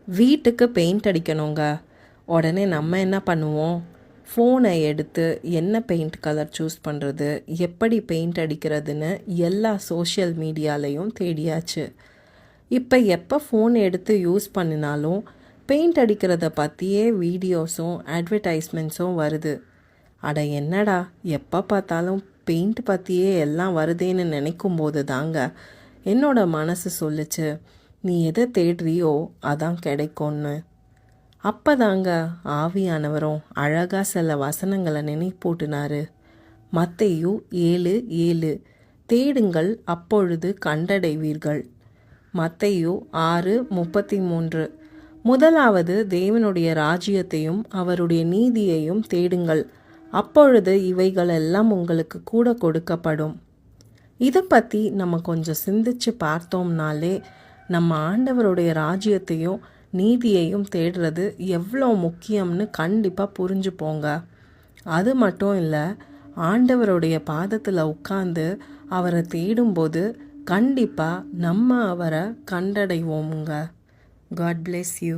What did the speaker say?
வீட்டுக்கு பெயிண்ட் அடிக்கணுங்க. உடனே நம்ம என்ன பண்ணுவோம்? ஃபோனை எடுத்து என்ன பெயிண்ட் கலர் சூஸ் பண்ணுறது, எப்படி பெயிண்ட் அடிக்கிறதுன்னு எல்லா சோஷியல் மீடியாலையும் தேடியாச்சு. இப்போ எப்போ ஃபோன் எடுத்து யூஸ் பண்ணினாலும் பெயிண்ட் அடிக்கிறத பற்றியே வீடியோஸும் அட்வர்டைஸ்மெண்ட்ஸும் வருது. அட என்னடா, எப்போ பார்த்தாலும் பெயிண்ட் பற்றியே எல்லாம் வருதேன்னு நினைக்கும் போது தாங்க என்னோட மனசு சொல்லுச்சு, நீ எதை தேடுறியோ அதான் கிடைக்கும்னு. அப்பதாங்க ஆவியானவரும் அழகா சில வசனங்களை நினைப்பூட்டினாரு. மத்தேயு 7:7, தேடுங்கள் அப்பொழுது கண்டடைவீர்கள். மத்தேயு 6:33, முதலாவது தேவனுடைய ராஜ்யத்தையும் அவருடைய நீதியையும் தேடுங்கள், அப்பொழுது இவைகளெல்லாம் உங்களுக்கு கூட கொடுக்கப்படும். இதை பற்றி நம்ம கொஞ்சம் சிந்திச்சு பார்த்தோம்னாலே நம்ம ஆண்டவருடைய ராஜ்யத்தையும் நீதியையும் தேடுறது எவ்வளோ முக்கியம்னு கண்டிப்பாக புரிஞ்சுப்போங்க. அது மட்டும் இல்லை, ஆண்டவருடைய பாதத்தில் உட்கார்ந்து அவரை தேடும்போது கண்டிப்பாக நம்ம அவரை கண்டடைவோமுங்க. God bless you.